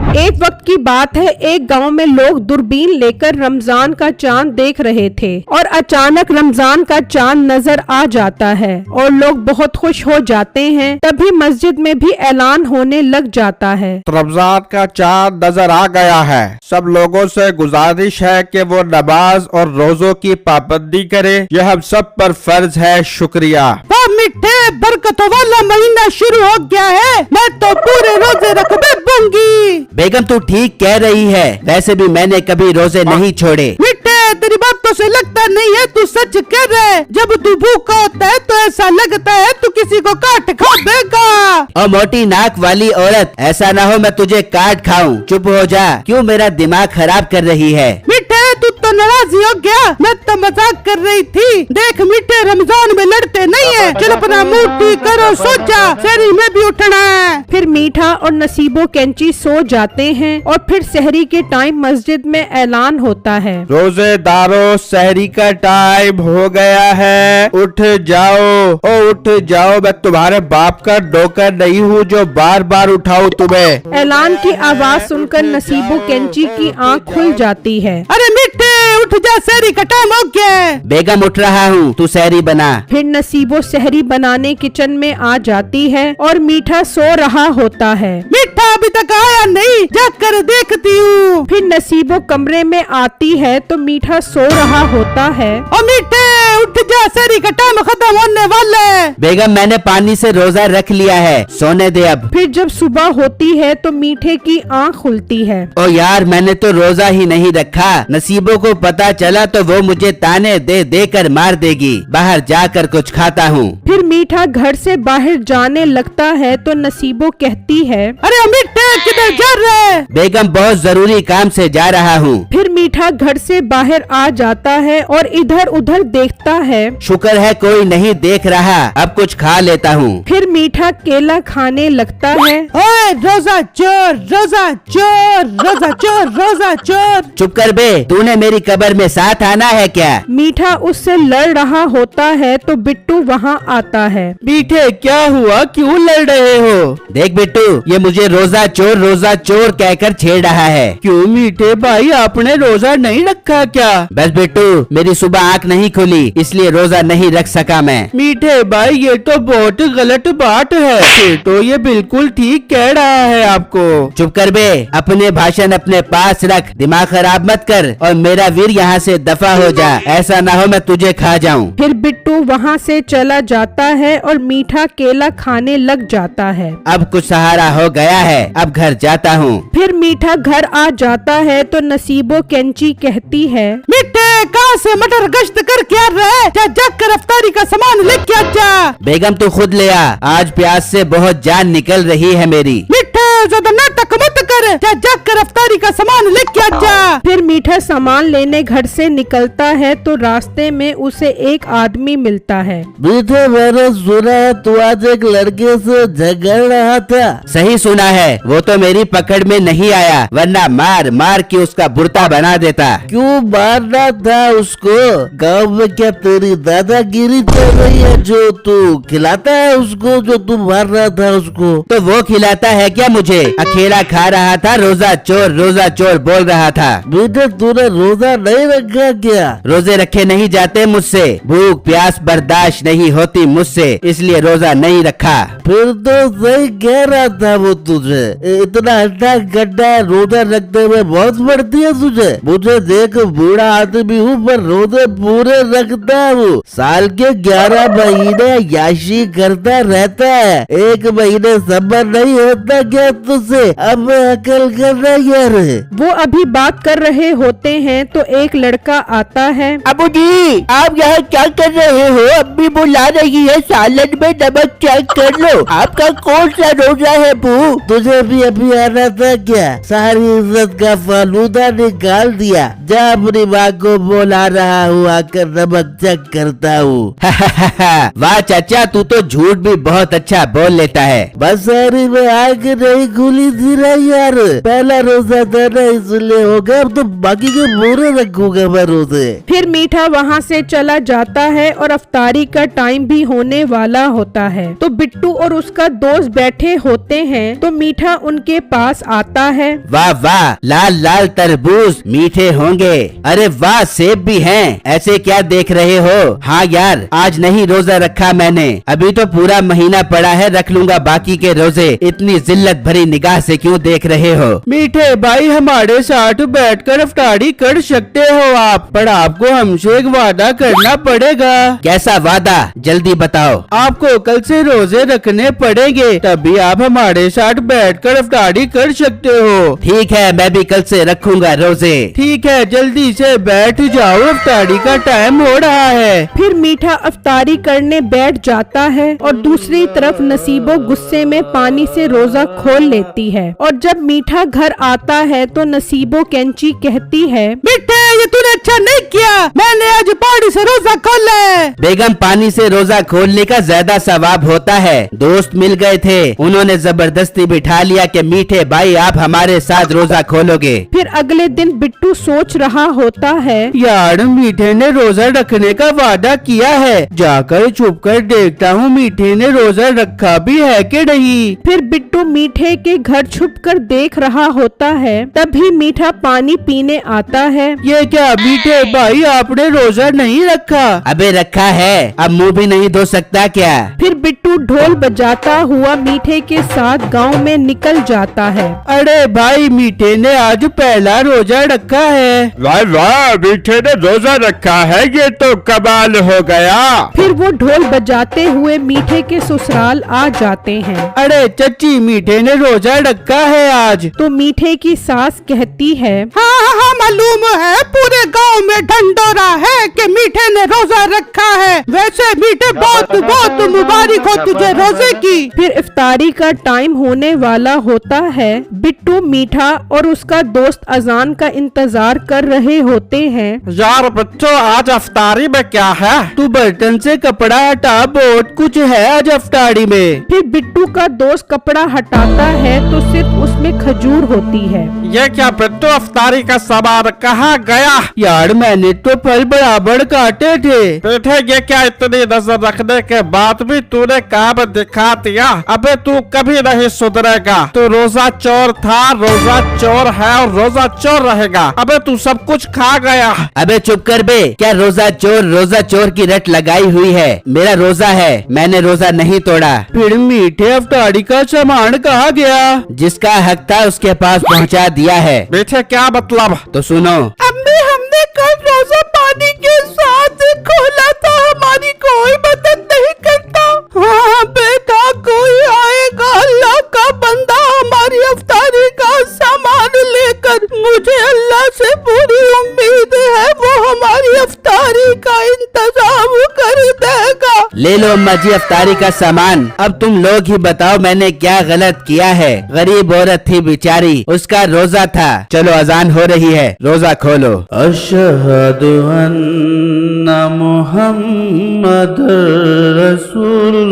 एक वक्त की बात है, एक गांव में लोग दूरबीन लेकर रमजान का चांद देख रहे थे और अचानक रमजान का चांद नजर आ जाता है और लोग बहुत खुश हो जाते हैं। तभी मस्जिद में भी ऐलान होने लग जाता है, रमजान का चांद नजर आ गया है। सब लोगों से गुजारिश है कि वो नमाज और रोजों की पाबंदी करे, यह हम सब पर फर्ज है। शुक्रिया। मिठे बरकतों वाला महीना शुरू हो गया है, मैं तो पूरे रोजे रखबे दूंगी। बेगम तू ठीक कह रही है, वैसे भी मैंने कभी रोजे नहीं छोड़े। मिठे तेरी बातों से लगता नहीं है तू सच कह रहा है। जब तू भूखा होता है तो ऐसा लगता है तू किसी को काट खा देगा। और मोटी नाक वाली औरत, ऐसा ना हो मैं तुझे काट खाऊं। चुप हो जा, क्यों मेरा दिमाग खराब कर रही है। मिठे तू तो नाराज हो गया, मैं तो मजाक कर रही थी। देख मिठे रमजान में लड़ते नहीं है, चल अपना मुंह ठीक करो, सो जा, शहरी में भी उठना है। फिर मीठा और नसीबो कैंची सो जाते हैं और फिर सहरी के टाइम मस्जिद में ऐलान होता है, रोजेदारों सहरी का टाइम हो गया है, उठ जाओ, ओ उठ जाओ। मैं तुम्हारे बाप का नौकर नहीं हूँ जो बार बार उठाऊं तुम्हें। ऐलान की आवाज सुनकर नसीबो कैंची की आंख खुल जाती है। अरे मिठे उठ जा, सहरी का टाइम हो गया है। बेगम उठ रहा हूँ, तू सहरी बना। फिर नसीबो सहरी बनाने किचन में आ जाती है और मीठा सो रहा होता है। मिठा अभी तक आया नहीं, जाकर देखती हूँ। फिर नसीबो कमरे में आती है तो मीठा सो रहा होता है। और मिठे उठ जा, सहरी का टाइम खत्म होने वाला है। बेगम मैंने पानी से रोजा रख लिया है, सोने दे अब। फिर जब सुबह होती है तो मीठे की आंख खुलती है। ओ यार, मैंने तो रोजा ही नहीं रखा। नसीबों को पता चला तो वो मुझे ताने दे दे कर मार देगी। बाहर जाकर कुछ खाता हूँ। फिर मीठा घर से बाहर जाने लगता है तो नसीबो कहती है, अरे मिठे किधर जा रहे है? बेगम बहुत जरूरी काम से जा रहा हूँ। फिर मीठा घर से बाहर आ जाता है और इधर उधर देखता है। शुक्र है कोई नहीं देख रहा, अब कुछ खा लेता हूँ। फिर मीठा केला खाने लगता है। ओए रोजा चोर, रोजा चोर, रोजा चोर, रोजा चोर। चुप कर बे, तूने मेरी कब्र में साथ आना है क्या? मीठा उससे लड़ रहा होता है तो बिट्टू वहाँ आता है। मीठे क्या हुआ, क्यों लड़ रहे हो? देख बिट्टू, ये मुझे रोजा चोर कहकर छेड़ रहा है। क्यों मीठे भाई, आपने रोजा नहीं रखा क्या? बस बिट्टू, मेरी सुबह आँख नहीं खुली इसलिए रोजा नहीं रख सका मैं। मीठे भाई ये तो बहुत गलत बात है, तो ये बिल्कुल ठीक कह रहा है आपको। चुप कर बे, अपने भाषण अपने पास रख, दिमाग खराब मत कर और मेरा वीर यहाँ से दफा हो जा, ऐसा ना हो मैं तुझे खा जाऊँ। फिर बिट्टू वहाँ से चला जाता है और मीठा केला खाने लग जाता है। अब कुछ सहारा हो गया है, अब घर जाता हूँ। फिर मीठा घर आ जाता है तो नसीबो कैंची कहती है, मिठे कहाँ से मटर गश्त करके आ रहे? जाकर रफ्तारी का सामान लेके आ जा। बेगम तू खुद ले आ, आज प्यास से बहुत जान निकल रही है मेरी। मिठे ज्यादा नाटक मत कर, जाकर रफ्तारी का सामान लेके आ जा। फिर मीठा सामान लेने घर से निकलता है तो रास्ते में उसे एक आदमी मिलता है। मीठे मैंने सुना है तू आज एक लड़के से झगड़ रहा था। सही सुना है, वो तो मेरी पकड़ में नहीं आया, वरना मार मार के उसका बुर्ता बना देता। क्यों मारना था उसको? गांव में क्या तेरी दादागिरी चल रही है जो तू खिलाता है उसको, जो तू मार रहा था उसको? तो वो खिलाता है क्या मुझे? अकेला खा रहा था, रोजा चोर बोल रहा था। बेटे तूने रोजा नहीं रखा क्या? रोजे रखे नहीं जाते मुझसे, भूख प्यास बर्दाश्त नहीं होती मुझसे, इसलिए रोजा नहीं रखा। फिर तो सही कह रहा था वो तुझे, इतना हड्डा गड्ढा रोजा रखते हुए बहुत बढ़ती है तुझे। मुझे देख बूढ़ा आदमी हूँ पर रोजे पूरे रखता हूँ। साल के 11 महीने याशी करता रहता है, एक महीने सब्र नहीं होता क्या तुझसे? अब अकल करना यार। वो अभी बात कर रहे होते हैं तो एक लड़का आता है। अबू जी आप यहाँ क्या कर रहे हो? अम्मी बुला रही है, सालन में नमक चेक कर लो। आपका कौन सा रोजा है बू? तुझे भी अभी आना था क्या? सारी इज्जत का फालूदा निकाल दिया। जा अपनी माँ को बोला रहा हूँ, आकर नमक चेक करता हूँ। वाह चाचा, तू तो झूठ भी बहुत अच्छा बोल लेता है। बस सारी में आग नहीं खुली थी ना यार, पहला रोजा था ना इसलिए हो गया, अब तो बाकी के पूरे रखूंगा मैं रोजे। फिर मीठा वहाँ से चला जाता है और अफ्तारी का टाइम भी होने वाला होता है। तो बिट्टू और उसका दोस्त बैठे होते हैं तो मीठा उनके पास आता है। वाह वाह, लाल लाल तरबूज मीठे होंगे। अरे वाह, सेब भी हैं। ऐसे क्या देख रहे हो? हाँ यार, आज नहीं रोजा रखा मैंने, अभी तो पूरा महीना पड़ा है, रख लूंगा बाकी के रोजे। इतनी जिल्लत भरी निगाह से क्यों देख रहे हो? मीठे भाई, हमारे साथ बैठकर अफ्तारी कर सकते हो आप, पर आपको हमसे एक वादा करना पड़ेगा। कैसा वादा? जल्दी बताओ। आपको कल से रोजे रखने पड़ेंगे, तभी आप हमारे साथ बैठकर अफ्तारी कर सकते हो। ठीक है, मैं भी कल से रखूंगा रोजे। ठीक है, जल्दी से बैठ जाओ, अफ्तारी का टाइम हो रहा है। फिर मीठा अफ्तारी करने बैठ जाता है और दूसरी तरफ नसीबो गुस्से में पानी से रोजा खोल लेती है। और जब मीठा घर आता है तो नसीबो कैंची कहती है, बेटे ये तूने अच्छा नहीं किया, मैंने आज पानी से रोजा खोला है। बेगम, पानी से रोजा खोलने का ज्यादा सवाब होता है। दोस्त मिल गए थे, उन्होंने जबरदस्ती बिठा लिया कि मीठे भाई आप हमारे साथ रोजा खोलोगे। फिर अगले दिन बिट्टू सोच रहा होता है, यार मीठे ने रोजा रखने का वादा किया है, जाकर छुपकर देखता हूँ मीठे ने रोजा रखा भी है कि नहीं। फिर बिट्टू मीठे के घर छुपकर देख रहा होता है। तभी मीठा पानी पीने आता है। ये क्या मीठे भाई, आपने रोजा नहीं रखा? अबे रखा है, अब मुंह भी नहीं धो सकता क्या? फिर बिट्टू ढोल बजाता हुआ मीठे के साथ गांव में निकल जाता है। अरे भाई, मीठे ने आज पहला रोजा रखा है। वाह वाह, मीठे ने रोजा रखा है, ये तो कमाल हो गया। फिर वो ढोल बजाते हुए मीठे के ससुराल आ जाते हैं। अरे चच्ची, मीठे ने रोजा रखा है आज। तो मीठे की सास कहती है, हाँ, मालूम है, पूरे गांव में ढंढोरा है कि मीठे ने रोजा रखा है। वैसे मीठे बहुत बहुत मुबारक हो तुझे रोजे की। फिर इफ्तारी का टाइम होने वाला होता है। बिट्टू, मीठा और उसका दोस्त अजान का इंतजार कर रहे होते हैं। यार बच्चों, आज अफ्तारी में क्या है? तू बर्तन से कपड़ा हटा, बहुत कुछ है आज अफ्तारी में। फिर बिट्टू का दोस्त कपड़ा हटाता है तो सिर्फ उसमें खजूर होती है। ये क्या बिट्टू, अफ्तारी का सामान कहाँ गया? यार मैंने तो फल बराबर काटे थे। बेटे ये क्या, इतनी नजर रखने के बाद भी तूने काम दिखा दिया। अबे तू कभी नहीं सुधरेगा। तू रोजा चोर था, रोजा चोर है और रोजा चोर रहेगा। अबे तू सब कुछ खा गया। अबे चुप कर बे, क्या रोजा चोर की रट लगाई हुई है? मेरा रोजा है, मैंने रोजा नहीं तोड़ा। फिर मीठे अफ्तारी का सामान कहाँ गया? जिसका हक था उसके पास पहुंचा दिया है। बेटे क्या मतलब? तो सुनो, अम्मी, हमने कल रोजा पानी के साथ खोला था, हमारी कोई मदद नहीं करता। हाँ बेटा, कोई आएगा अल्लाह का बंदा हमारी अफ्तारी का सामान लेकर। मुझे अल्लाह से पूरी उम्मीद है, वो हमारी अफ्तारी का इंतजाम कर देगा। ले लो अम्मा जी अफ्तारी का सामान। अब तुम लोग ही बताओ मैंने क्या गलत किया है? गरीब औरत थी बेचारी, उसका रोजा था। चलो अजान हो रही है, रोजा खोलो। अशहदु अन्ना मुहम्मद रसूलुल्लाह।